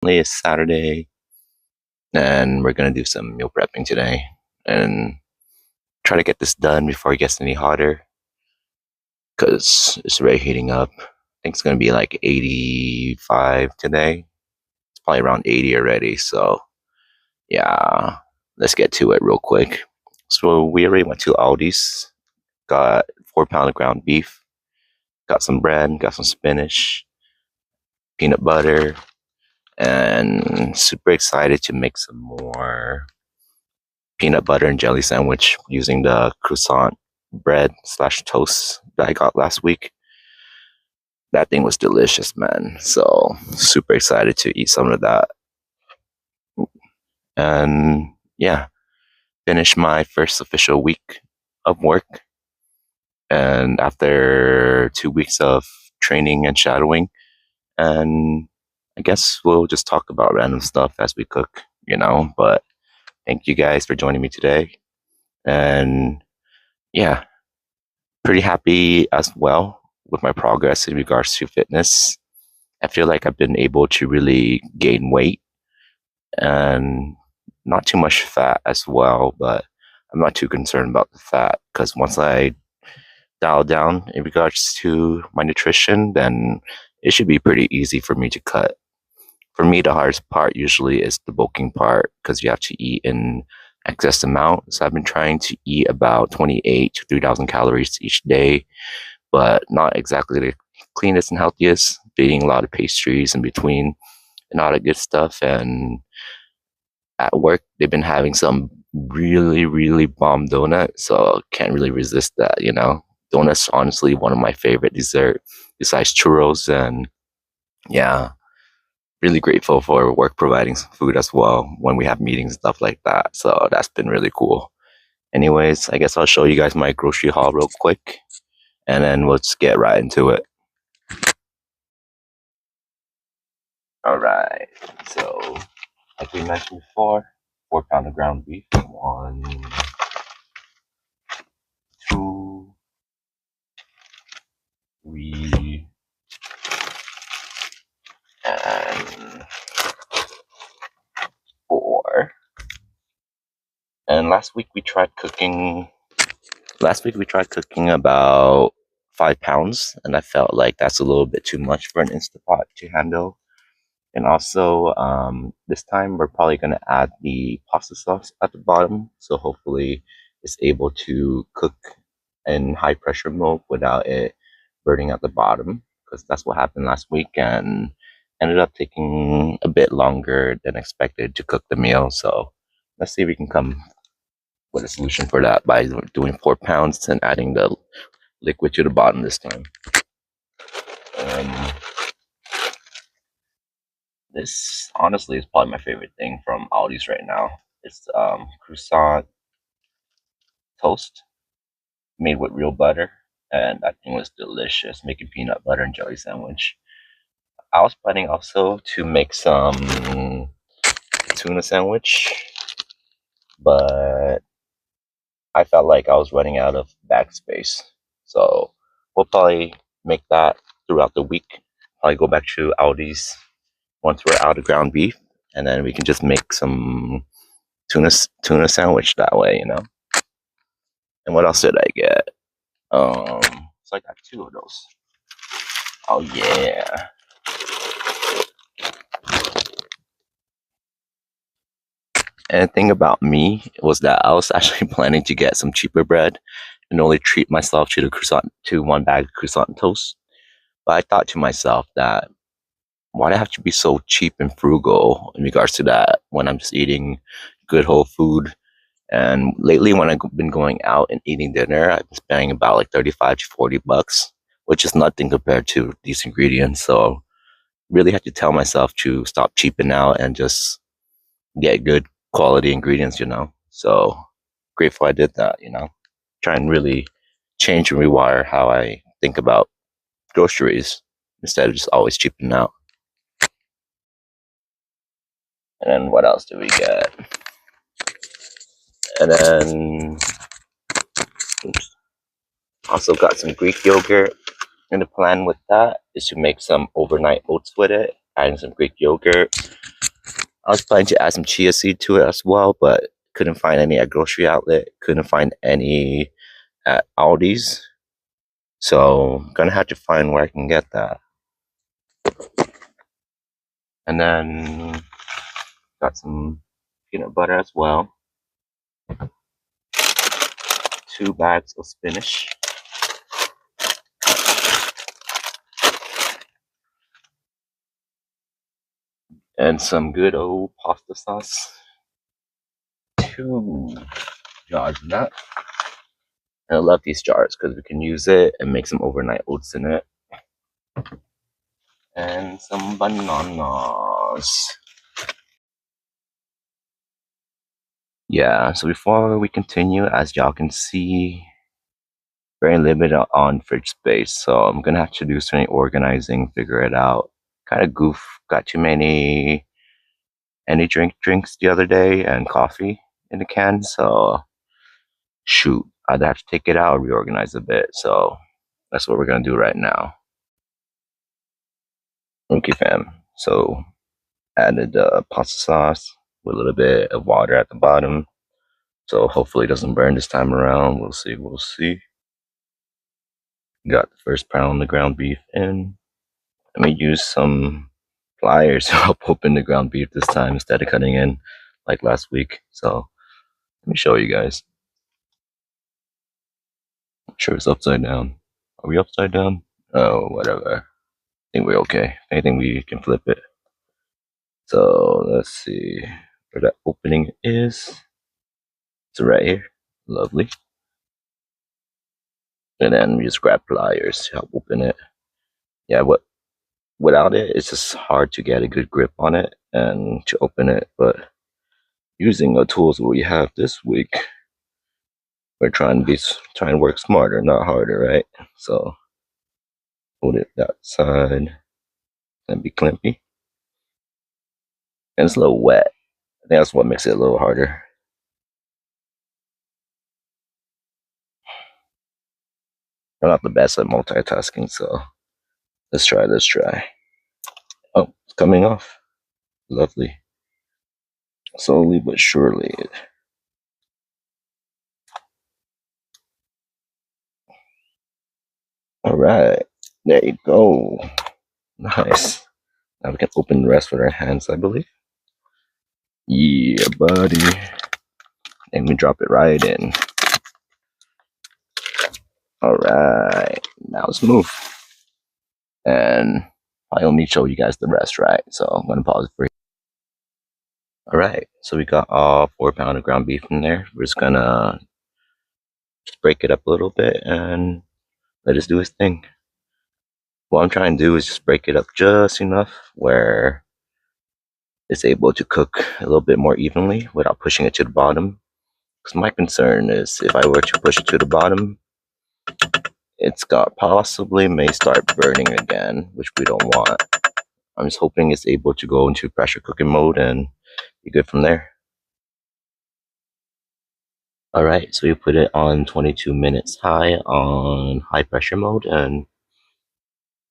It's Saturday, and we're gonna do some meal prepping today and try to get this done before it gets any hotter because it's already heating up. I think it's gonna be like 85 today. It's probably around 80 already. So yeah, let's get to it real quick. So we already went to Aldi's, got 4 pounds of ground beef, got some bread, got some spinach, peanut butter, and super excited to make some more peanut butter and jelly sandwich using the croissant bread slash toast that I got last week. That thing was delicious, man. So super excited to eat some of that. And yeah, finish my first official week of work. And after 2 weeks of training and shadowing, and I guess we'll just talk about random stuff as we cook. But thank you guys for joining me today. And yeah, pretty happy as well with my progress in regards to fitness. I feel like I've been able to really gain weight and not too much fat as well, but I'm not too concerned about the fat because once I dial down in regards to my nutrition, then it should be pretty easy for me to cut. For me, the hardest part usually is the bulking part because you have to eat in excess amount. So I've been trying to eat about 28 to 3,000 calories each day, but not exactly the cleanest and healthiest. Eating a lot of pastries in between and all that good stuff. And at work, they've been having some really, really bomb donut, so can't really resist that. Donuts honestly one of my favorite dessert besides churros, and yeah, really grateful for work providing some food as well when we have meetings and stuff like that. So that's been really cool. Anyways, I guess I'll show you guys my grocery haul real quick, and then we'll just get right into it. All right. So, like we mentioned before, 4 pounds of ground beef. 1, 2, 3, and 4. And last week we tried cooking. About 5 pounds, and I felt like that's a little bit too much for an Instapot to handle. And also, this time we're probably going to add the pasta sauce at the bottom. So hopefully it's able to cook in high pressure mode without it burning at the bottom. Because that's what happened last week and ended up taking a bit longer than expected to cook the meal. So let's see if we can come with a solution for that by doing 4 pounds and adding the liquid to the bottom this time. Um, This honestly is probably my favorite thing from Aldi's right now. It's croissant toast made with real butter, and that thing was delicious. Making peanut butter and jelly sandwich. I was planning also to make some tuna sandwich, but I felt like I was running out of bag space, so we'll probably make that throughout the week. Probably go back to Aldi's once we're out of ground beef, and then we can just make some tuna sandwich that way. And what else did I get? So I got 2 of those. Oh yeah. And the thing about me was that I was actually planning to get some cheaper bread and only treat myself to 1 bag of croissant toast. But I thought to myself that why do I have to be so cheap and frugal in regards to that when I'm just eating good whole food? And lately, when I've been going out and eating dinner, I've been spending about like 35 to 40 bucks, which is nothing compared to these ingredients. So really had to tell myself to stop cheaping out and just get good quality ingredients. So grateful I did that. Try and really change and rewire how I think about groceries instead of just always cheaping out. And then what else do we get? And then also got some Greek yogurt. And the plan with that is to make some overnight oats with it adding some Greek yogurt. I was planning to add some chia seed to it as well, but couldn't find any at grocery outlet. Couldn't find any at Aldi's. So I'm gonna have to find where I can get that. And then got some peanut butter as well. 2 bags of spinach. And some good old pasta sauce. 2 jars of that. And I love these jars because we can use it and make some overnight oats in it. And some bananas. Yeah, so before we continue, as y'all can see, very limited on fridge space. So I'm gonna have to do some organizing, figure it out. Kind of got too many drinks the other day and coffee in the can. So shoot, I'd have to take it out, reorganize a bit. So that's what we're gonna do right now. Okay, fam. So added pasta sauce with a little bit of water at the bottom. So hopefully it doesn't burn this time around. We'll see. We'll see. Got the first pound of ground beef in. Let me use some pliers to help open the ground beef this time instead of cutting in like last week. So let me show you guys. I'm sure it's upside down. Are we upside down? Oh, whatever. I think we're okay. If anything, we can flip it. So let's see where that opening is. It's right here. Lovely. And then we just grab pliers to help open it. Yeah, without it, it's just hard to get a good grip on it and to open it. But using the tools we have this week, we're trying to work smarter, not harder, right? So hold it that side and be clampy. And it's a little wet. I think that's what makes it a little harder. I'm not the best at multitasking, so let's try. Oh, it's coming off. Lovely. Slowly but surely. All right, there you go. Nice. Now we can open the rest with our hands, I believe. Yeah, buddy. And we drop it right in. All right, now let's move. And I only show you guys the rest, right? So I'm gonna pause it for you. All right, so we got 4 pounds of ground beef in there. We're just gonna break it up a little bit and let it do its thing. What I'm trying to do is just break it up just enough where it's able to cook a little bit more evenly without pushing it to the bottom. Because my concern is if I were to push it to the bottom, it's got possibly may start burning again, which we don't want. I'm just hoping it's able to go into pressure cooking mode and be good from there. All right, so we put it on 22 minutes high on high pressure mode, and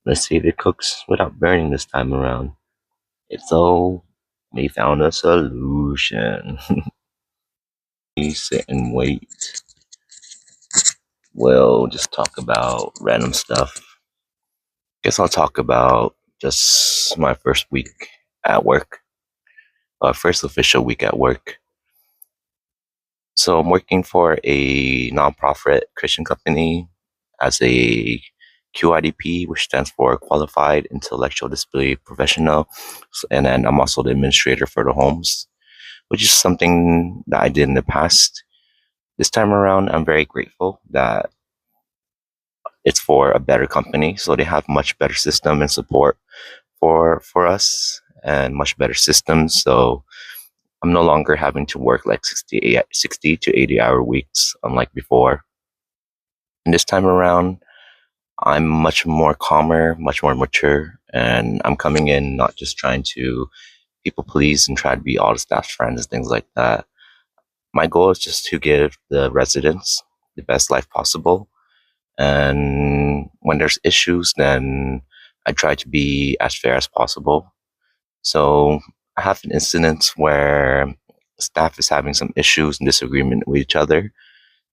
let's see if it cooks without burning this time around. So we found a solution. We sit and wait. We'll just talk about random stuff. Guess I'll talk about just my first week at work. First official week at work. So I'm working for a nonprofit Christian company as a QIDP, which stands for Qualified Intellectual Disability Professional. And then I'm also the administrator for the homes, which is something that I did in the past. This time around, I'm very grateful that it's for a better company. So they have much better system and support for us and much better systems. So I'm no longer having to work like 60 to 80-hour weeks, unlike before. And this time around, I'm much more calmer, much more mature, and I'm coming in not just trying to people please and try to be all the staff's friends and things like that. My goal is just to give the residents the best life possible. And when there's issues, then I try to be as fair as possible. So I have an incident where staff is having some issues and disagreement with each other.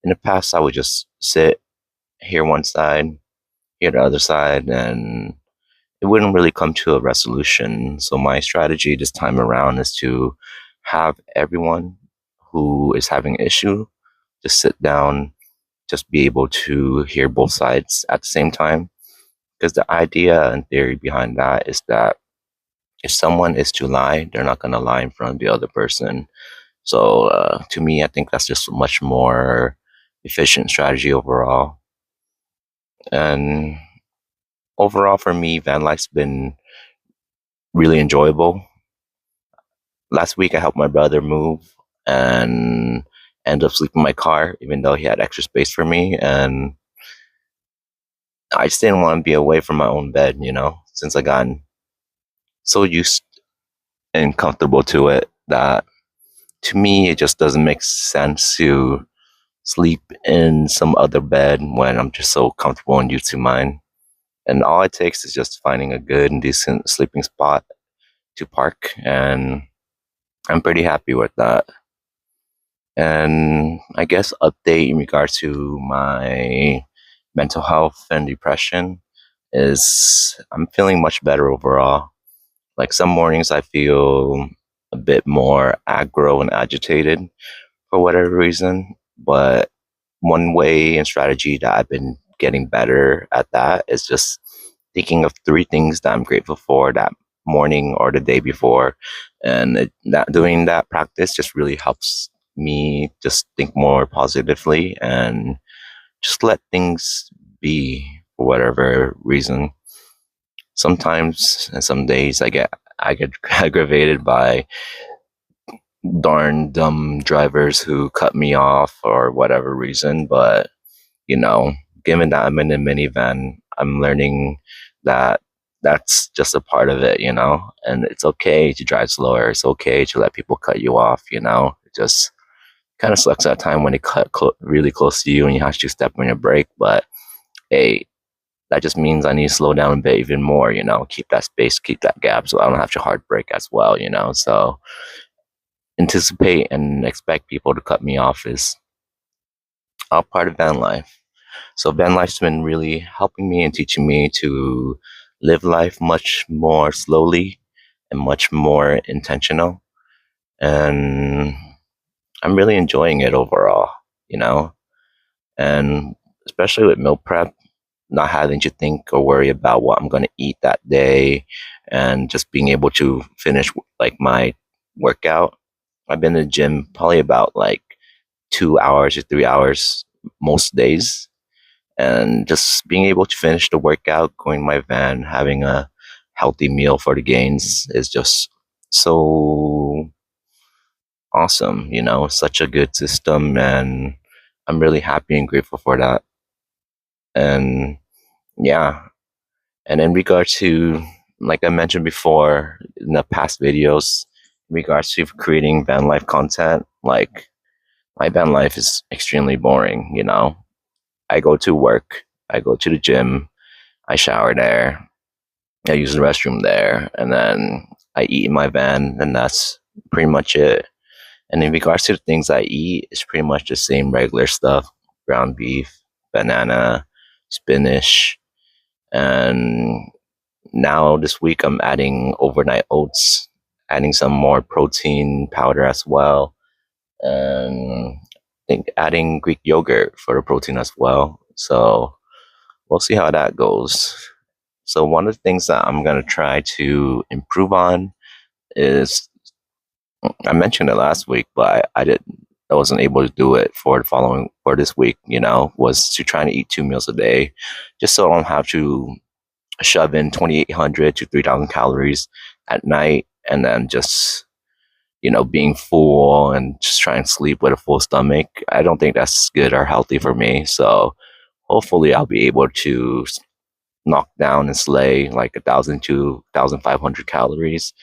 In the past, I would just sit, hear one side, hear the other side, and it wouldn't really come to a resolution. So my strategy this time around is to have everyone who is having an issue just sit down, just be able to hear both sides at the same time. Because the idea and theory behind that is that if someone is to lie, they're not going to lie in front of the other person. So to me, I think that's just a much more efficient strategy overall. And overall, for me, van life's been really enjoyable. Last week, I helped my brother move and ended up sleeping in my car, even though he had extra space for me. And I just didn't want to be away from my own bed, since I gotten so used and comfortable to it that to me, it just doesn't make sense to sleep in some other bed when I'm just so comfortable and used to mine. And all it takes is just finding a good and decent sleeping spot to park, and I'm pretty happy with that. And I guess update in regards to my mental health and depression is I'm feeling much better overall. Like some mornings I feel a bit more aggro and agitated for whatever reason, but one way and strategy that I've been getting better at that is just thinking of three things that I'm grateful for that morning or the day before, and that doing that practice just really helps me just think more positively and just let things be for whatever reason. Sometimes and some days I get aggravated by darn dumb drivers who cut me off or whatever reason, but you know, given that I'm in a minivan, I'm learning that that's just a part of it, and it's okay to drive slower. It's okay to let people cut you off, It just kind of sucks at time when they cut really close to you and you have to step on your brake. But hey, that just means I need to slow down a bit even more, keep that space, keep that gap so I don't have to hard brake as well, So anticipate and expect people to cut me off is all part of van life. So van life's been really helping me and teaching me to live life much more slowly and much more intentional. And I'm really enjoying it overall, you know, and especially with meal prep, not having to think or worry about what I'm going to eat that day and just being able to finish like my workout. I've been in the gym probably about like 2 hours or 3 hours most days, and just being able to finish the workout, going in my van, having a healthy meal for the gains is just so awesome, such a good system, and I'm really happy and grateful for that. And yeah, and in regards to, like I mentioned before in the past videos, in regards to creating van life content, like my van life is extremely boring. I go to work, I go to the gym, I shower there, I use the restroom there, and then I eat in my van, and that's pretty much it. And in regards to the things I eat, it's pretty much the same regular stuff: ground beef, banana, spinach, and now this week I'm adding overnight oats, adding some more protein powder as well, and I think adding Greek yogurt for the protein as well. So we'll see how that goes. So one of the things that I'm going to try to improve on is, I mentioned it last week, but I wasn't able to do it for this week, was to try to eat 2 meals a day, just so I don't have to shove in 2,800 to 3,000 calories at night and then just, being full and just try and sleep with a full stomach. I don't think that's good or healthy for me. So hopefully I'll be able to knock down and slay like 1,000 to 1,500 calories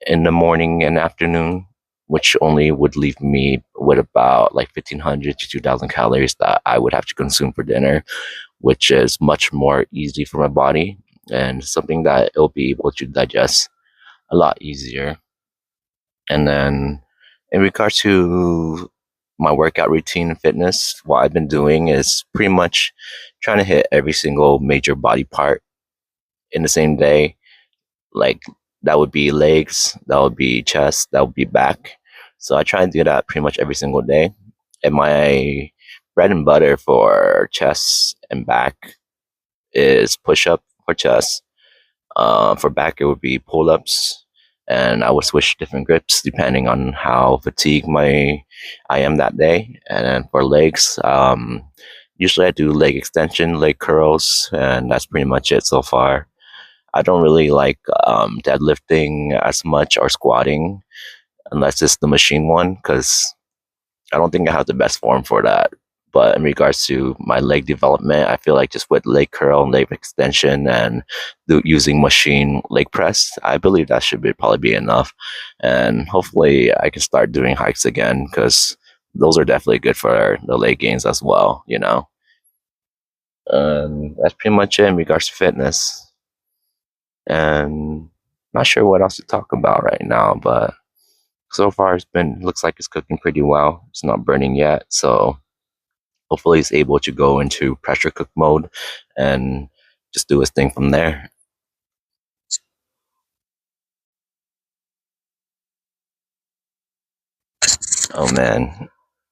in the morning and afternoon, which only would leave me with about like 1,500 to 2,000 calories that I would have to consume for dinner, which is much more easy for my body and something that it'll be able to digest a lot easier. And then in regards to my workout routine and fitness, what I've been doing is pretty much trying to hit every single major body part in the same day. Like that would be legs, that would be chest, that would be back. So I try and do that pretty much every single day. And my bread and butter for chest and back is push up for chest. For back, it would be pull ups, and I would switch different grips depending on how fatigued I am that day. And then for legs, usually I do leg extension, leg curls, and that's pretty much it so far. I don't really like deadlifting as much or squatting unless it's the machine one because I don't think I have the best form for that. But in regards to my leg development, I feel like just with leg curl and leg extension and using machine leg press, I believe that should probably be enough. And hopefully I can start doing hikes again because those are definitely good for the leg gains as well, you know? That's pretty much it in regards to fitness. And not sure what else to talk about right now, but so far looks like it's cooking pretty well. It's not burning yet, so hopefully he's able to go into pressure cook mode and just do his thing from there. Oh man,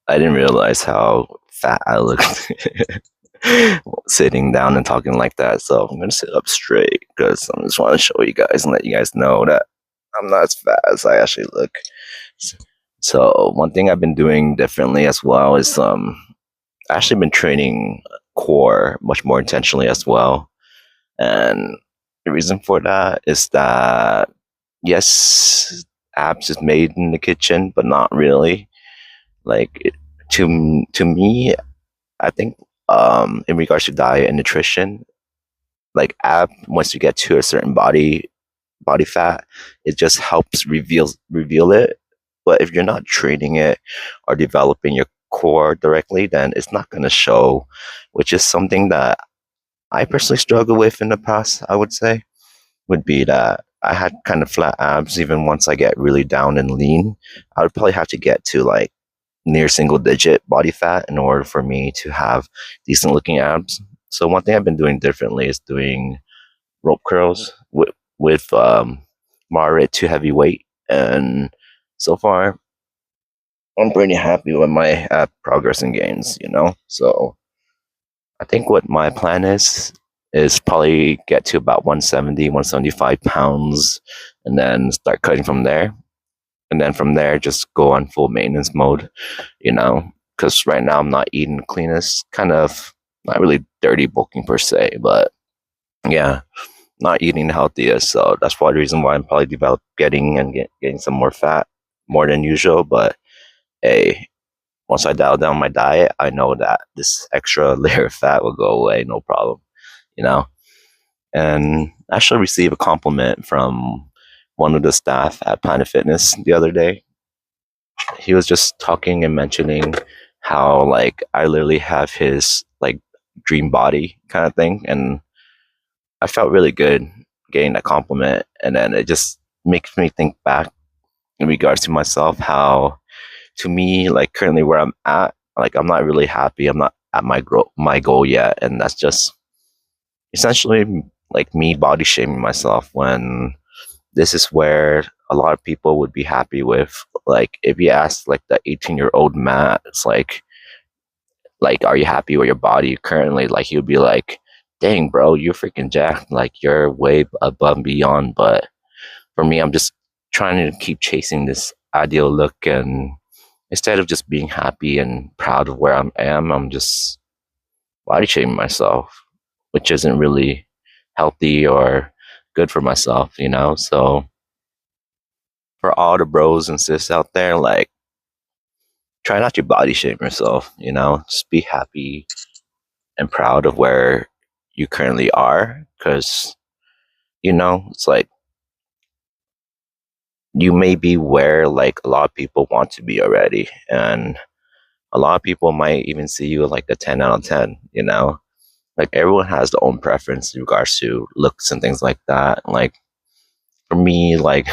I didn't realize how fat I looked sitting down and talking like that. So I'm gonna sit up straight because I just want to show you guys and let you guys know that I'm not as fat as I actually look. So one thing I've been doing differently as well is I actually been training core much more intentionally as well. And the reason for that is that, yes, abs is made in the kitchen, but not really. Like, to me, I think in regards to diet and nutrition, like once you get to a certain body fat, it just helps reveal it. But if you're not training it or developing your core directly, then it's not going to show, which is something that I personally struggle with in the past, I would say, would be that I had kind of flat abs even once I get really down and lean. I would probably have to get to like near single digit body fat in order for me to have decent looking abs. So one thing I've been doing differently is doing rope curls with moderate to heavy weight. And so far, I'm pretty happy with my progress and gains, you know? So I think what my plan is probably get to about 170, 175 pounds and then start cutting from there. And then from there, just go on full maintenance mode, you know, because right now I'm not eating the cleanest, kind of not really dirty bulking per se, but yeah, not eating the healthiest. So that's probably the reason why I'm probably getting some more fat more than usual. But hey, once I dial down my diet, I know that this extra layer of fat will go away, no problem, you know. And I actually received a compliment from one of the staff at Planet Fitness the other day. He was just talking and mentioning how like I literally have his like dream body kind of thing, and I felt really good getting that compliment. And then it just makes me think back in regards to myself, how to me, like currently where I'm at, like I'm not really happy. I'm not at my goal yet, and that's just essentially like me body shaming myself when this is where a lot of people would be happy with. Like if you ask like the 18-year-old Matt, it's like are you happy with your body currently? Like he would be like, dang bro, you're freaking jacked. Like you're way above and beyond. But for me, I'm just trying to keep chasing this ideal look, and instead of just being happy and proud of where I'm just body shaming myself, which isn't really healthy or good for myself, you know? So for all the bros and sis out there, like try not to body shame yourself, you know? Just be happy and proud of where you currently are, because you know, it's like you may be where like a lot of people want to be already, and a lot of people might even see you like a 10 out of 10, you know? Like everyone has their own preference in regards to looks and things like that. Like for me, like,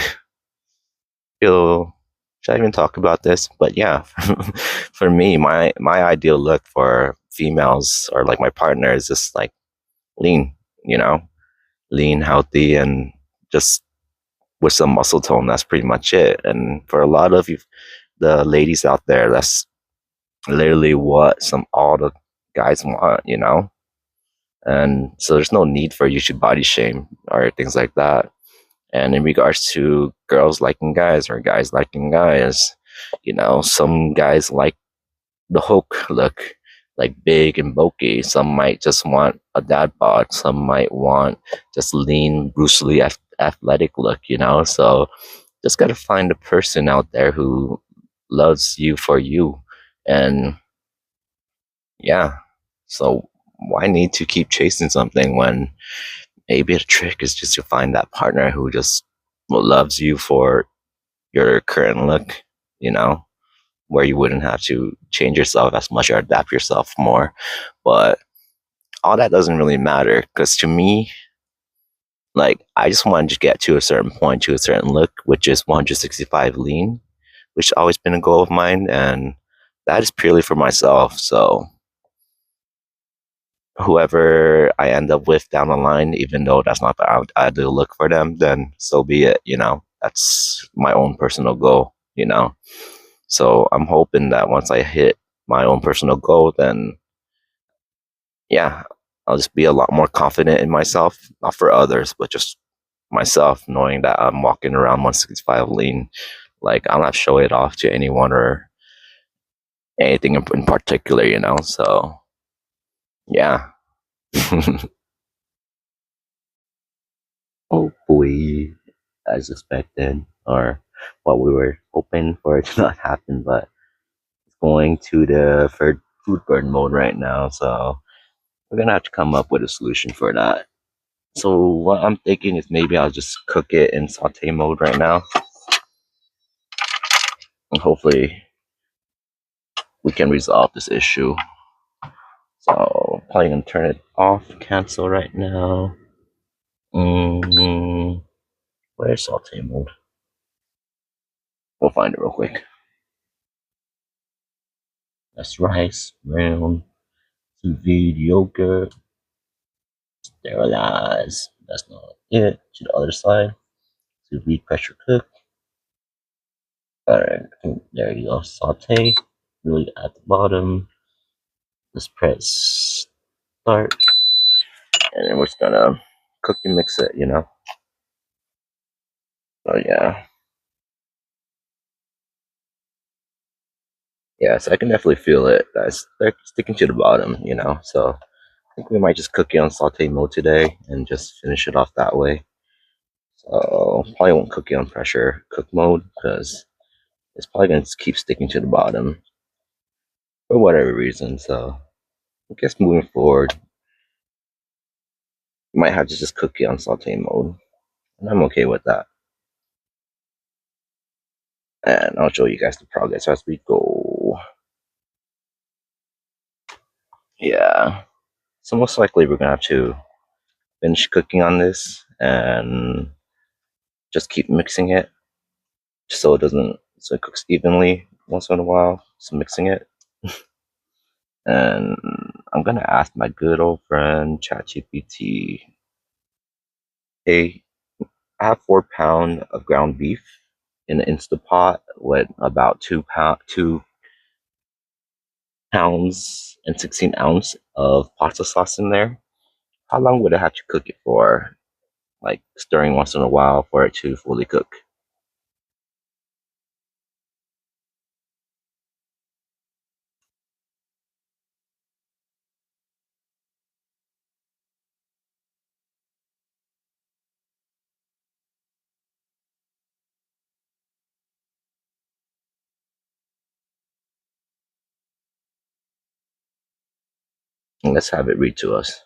feel should I even talk about this? But yeah, for me, my ideal look for females or like my partner is just like lean, you know, lean, healthy, and just with some muscle tone. That's pretty much it. And for a lot of you, the ladies out there, that's literally what some all the guys want, you know. And so there's no need for you to body shame or things like that. And in regards to girls liking guys or guys liking guys, you know, some guys like the Hulk look, like big and bulky. Some might just want a dad bod. Some might want just lean, Bruce Lee athletic look, you know? So just got to find a person out there who loves you for you. And yeah, so why need to keep chasing something when maybe the trick is just to find that partner who just loves you for your current look, you know, where you wouldn't have to change yourself as much or adapt yourself more. But all that doesn't really matter because to me, like, I just wanted to get to a certain point, to a certain look, which is 165 lean, which has always been a goal of mine. And that is purely for myself. So whoever I end up with down the line, even though that's not the ideal look for them, then so be it, you know, that's my own personal goal, you know. So I'm hoping that once I hit my own personal goal, then yeah, I'll just be a lot more confident in myself, not for others, but just myself, knowing that I'm walking around 165 lean. Like, I'll not show it off to anyone or anything in particular, you know. So yeah. Hopefully, as expected, or what we were hoping for it to not happen, but it's going to the food burn mode right now. So we're gonna have to come up with a solution for that. So what I'm thinking is maybe I'll just cook it in saute mode right now, and hopefully we can resolve this issue. So probably gonna turn it off, cancel right now. Where's saute mode? We'll find it real quick. That's rice, brown, sous vide yogurt, sterilize. That's not it. To the other side, sous vide pressure cook. Alright, there you go. Saute. Really at the bottom. Let's press start, and then we're just gonna cook and mix it, you know. So yeah, so I can definitely feel it. They're sticking to the bottom, you know. So I think we might just cook it on saute mode today and just finish it off that way. So probably won't cook it on pressure cook mode because it's probably gonna keep sticking to the bottom for whatever reason. So I guess moving forward, you might have to just cook it on saute mode, and I'm okay with that. And I'll show you guys the progress as we go. Yeah. So most likely we're gonna have to finish cooking on this and just keep mixing it so it cooks evenly once in a while. Just mixing it. And I'm gonna ask my good old friend ChatGPT, hey, I have 4 pounds of ground beef in an Instapot with about 2 pounds and 16 ounce of pasta sauce in there. How long would I have to cook it for? Like stirring once in a while for it to fully cook. And let's have it read to us.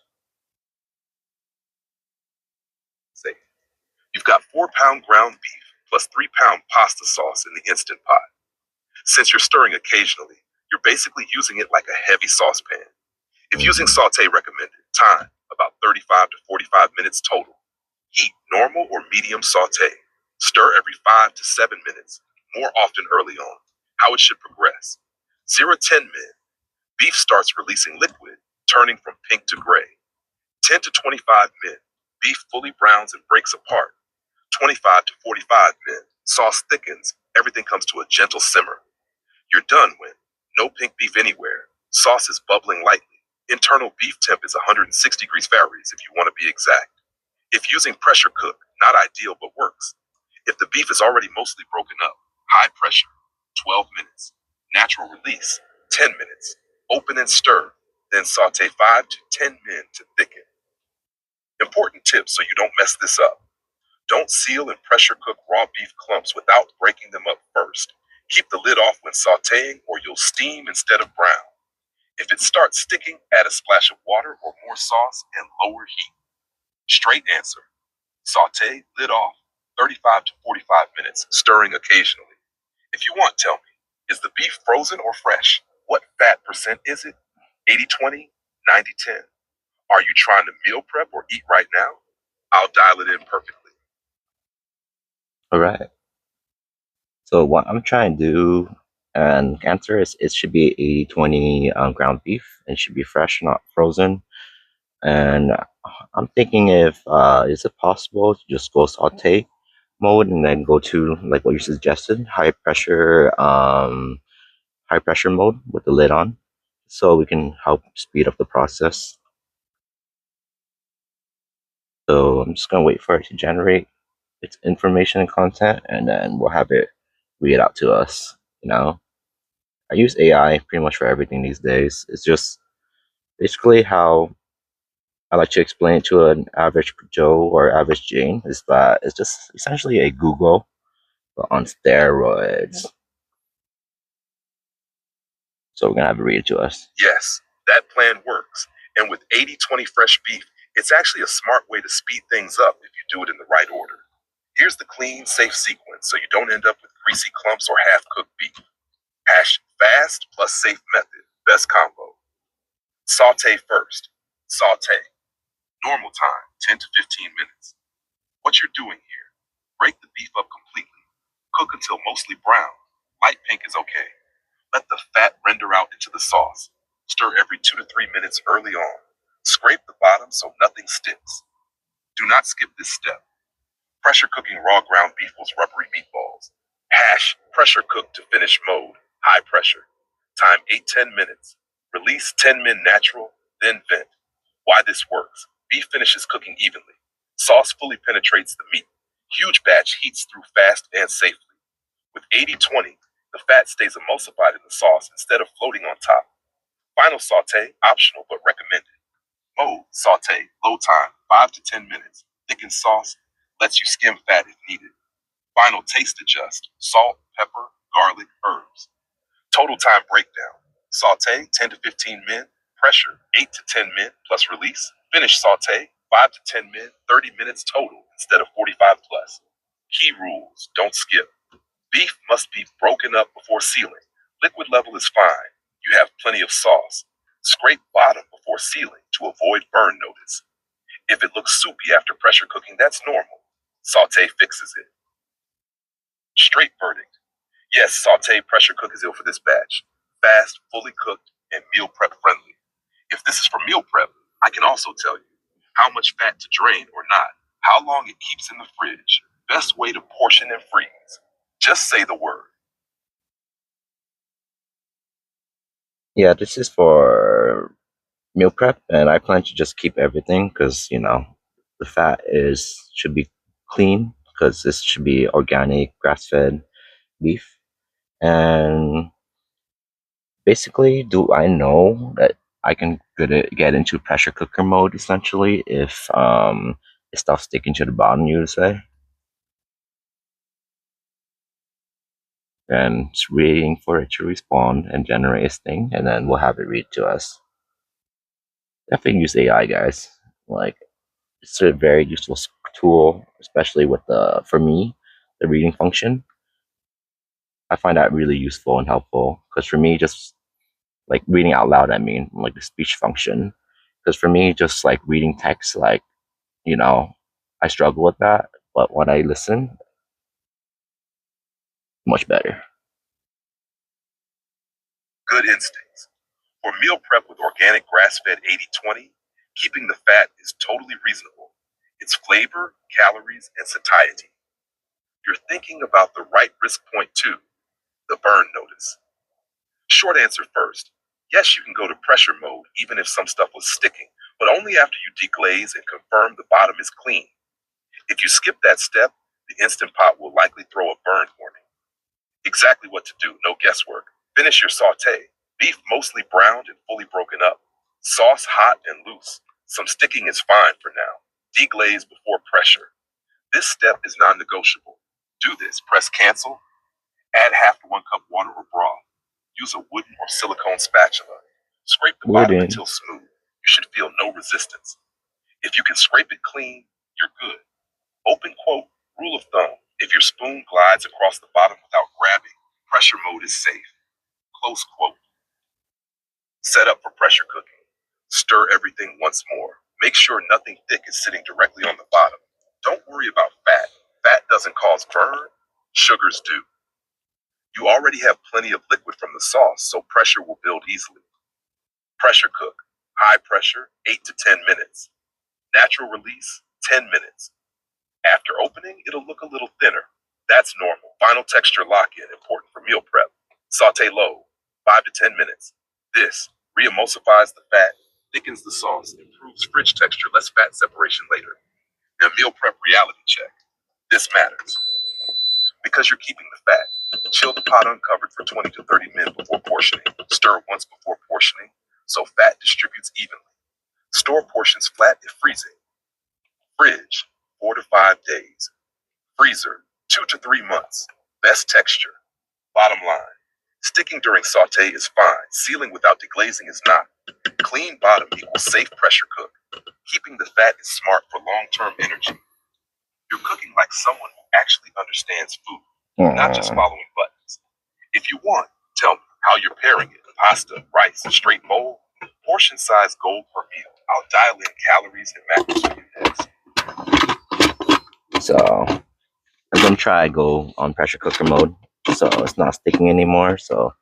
Say, you've got 4 pound ground beef plus 3 pound pasta sauce in the Instant Pot. Since you're stirring occasionally, you're basically using it like a heavy saucepan. If using saute recommended, time about 35 to 45 minutes total. Heat normal or medium saute. Stir every 5 to 7 minutes, more often early on. How it should progress. 0 to 10 min. Beef starts releasing liquid, turning from pink to gray. 10 to 25 min. Beef fully browns and breaks apart. 25 to 45 min. Sauce thickens, everything comes to a gentle simmer. You're done when no pink beef anywhere. Sauce is bubbling lightly. Internal beef temp is 106 degrees Fahrenheit if you want to be exact. If using pressure cook, not ideal but works. If the beef is already mostly broken up, high pressure, 12 minutes. Natural release, 10 minutes. Open and stir, then saute 5 to 10 min to thicken. Important tips so you don't mess this up. Don't seal and pressure cook raw beef clumps without breaking them up first. Keep the lid off when sauteing or you'll steam instead of brown. If it starts sticking, add a splash of water or more sauce and lower heat. Straight answer. Saute, lid off, 35 to 45 minutes, stirring occasionally. If you want, tell me, is the beef frozen or fresh? What fat percent is it? 80-20, 90-10. Are you trying to meal prep or eat right now? I'll dial it in perfectly. All right. So what I'm trying to do and answer is it should be 80-20 ground beef. It should be fresh, not frozen. And I'm thinking if is it possible to just go saute mode and then go to like what you suggested, high pressure mode with the lid on, so we can help speed up the process. So I'm just gonna wait for it to generate its information and content, and then we'll have it read it out to us. You know, I use AI pretty much for everything these days. It's just basically how I like to explain it to an average Joe or average Jane is that it's just essentially a Google but on steroids. So we're gonna have it read it to us. Yes, that plan works. And with 80-20 fresh beef, it's actually a smart way to speed things up if you do it in the right order. Here's the clean, safe sequence so you don't end up with greasy clumps or half-cooked beef. Hash fast plus safe method, best combo. Saute first. Saute. Normal time, 10 to 15 minutes. What you're doing here, break the beef up completely. Cook until mostly brown. Light pink is okay. Let the fat render out into the sauce. Stir every 2 to 3 minutes early on. Scrape the bottom so nothing sticks. Do not skip this step. Pressure cooking raw ground beef was rubbery meatballs. Hash, pressure cook to finish mode, high pressure. Time 8-10 minutes. Release 10 min natural, then vent. Why this works. Beef finishes cooking evenly. Sauce fully penetrates the meat. Huge batch heats through fast and safely. With 80-20, the fat stays emulsified in the sauce instead of floating on top. Final saute, optional but recommended. Mode, saute, low time, 5 to 10 minutes. Thicken sauce, lets you skim fat if needed. Final taste adjust, salt, pepper, garlic, herbs. Total time breakdown. Saute, 10 to 15 min. Pressure, 8 to 10 min plus release. Finish saute, 5 to 10 min, 30 minutes total instead of 45 plus. Key rules, don't skip. Beef must be broken up before sealing. Liquid level is fine. You have plenty of sauce. Scrape bottom before sealing to avoid burn notice. If it looks soupy after pressure cooking, that's normal. Saute fixes it. Straight verdict. Yes, saute pressure cook is ill for this batch. Fast, fully cooked, and meal prep friendly. If this is for meal prep, I can also tell you how much fat to drain or not, how long it keeps in the fridge, best way to portion and freeze. Just say the word. Yeah, this is for meal prep, and I plan to just keep everything because the fat is should be clean because this should be organic grass-fed beef. And basically, do I know that I can get into pressure cooker mode essentially if it stops sticking to the bottom, you would say? And it's waiting for it to respond and generate its thing, and then we'll have it read to us. Definitely use AI, guys. Like, it's a very useful tool, especially with for me, the reading function. I find that really useful and helpful because for me, just like reading out loud, I mean, like the speech function. Because for me, just like reading text, like, you know, I struggle with that, but when I listen, much better. Good instincts. For meal prep with organic grass-fed 80/20, keeping the fat is totally reasonable. It's flavor, calories, and satiety. You're thinking about the right risk point too, the burn notice. Short answer first. Yes, you can go to pressure mode even if some stuff was sticking, but only after you deglaze and confirm the bottom is clean. If you skip that step, the Instant Pot will likely throw a burn warning. Exactly what to do, no guesswork. Finish your saute. Beef mostly browned and fully broken up. Sauce hot and loose. Some sticking is fine for now. Deglaze before pressure. This step is non-negotiable. Do this. Press cancel. Add half to 1 cup water or broth. Use a wooden or silicone spatula. Scrape the bottom Wooden. until smooth. You should feel no resistance. If you can scrape it clean, you're good. Open quote, rule of thumb. If your spoon glides across the bottom without grabbing, pressure mode is safe. Close quote. Set up for pressure cooking. Stir everything once more. Make sure nothing thick is sitting directly on the bottom. Don't worry about fat. Fat doesn't cause burn. Sugars do. You already have plenty of liquid from the sauce, so pressure will build easily. Pressure cook. High pressure, 8 to 10 minutes. Natural release, 10 minutes. After opening, it'll look a little thinner. That's normal. Final texture lock-in, important for meal prep. Saute low, 5 to 10 minutes. This re-emulsifies the fat, thickens the sauce, improves fridge texture, less fat separation later. Now meal prep reality check. This matters because you're keeping the fat. Chill the pot uncovered for 20 to 30 minutes before portioning. Stir once before portioning so fat distributes evenly. Store portions flat if freezing. Fridge, 4 to 5 days. Freezer, 2 to 3 months. Best texture. Bottom line. Sticking during saute is fine. Sealing without deglazing is not. Clean bottom equals safe pressure cook. Keeping the fat is smart for long-term energy. You're cooking like someone who actually understands food, not just following buttons. If you want, tell me how you're pairing it. Pasta, rice, straight bowl, portion size goal per meal. I'll dial in calories and macros for you next. So I'm gonna try go on pressure cooker mode, so it's not sticking anymore. So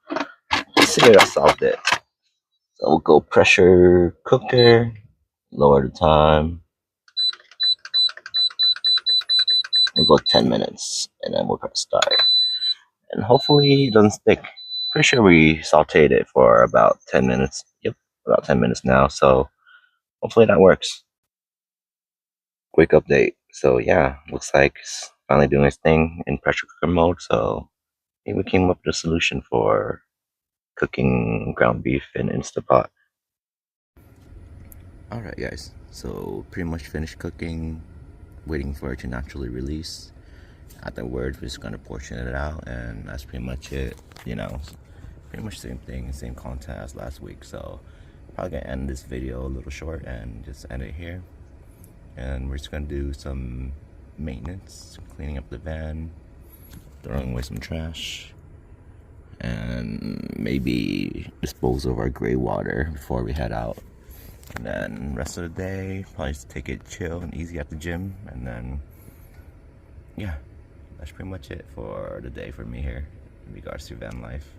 let's see if I solved it. So we'll go pressure cooker, lower the time. We'll go 10 minutes, and then we'll press start. And hopefully it doesn't stick. Pretty sure we sauteed it for about 10 minutes. Yep, about 10 minutes now. So hopefully that works. Quick update. So yeah, looks like it's finally doing its thing in pressure cooker mode. So I think we came up with a solution for cooking ground beef in Instapot. Alright guys, so pretty much finished cooking, waiting for it to naturally release. Afterwards, we're just gonna portion it out, and that's pretty much it. You know, pretty much same thing, same content as last week. So probably gonna end this video a little short and just end it here. And we're just gonna do some maintenance, cleaning up the van, throwing away some trash, and maybe dispose of our gray water before we head out. And then rest of the day, probably just take it chill and easy at the gym. And then, yeah, that's pretty much it for the day for me here in regards to van life.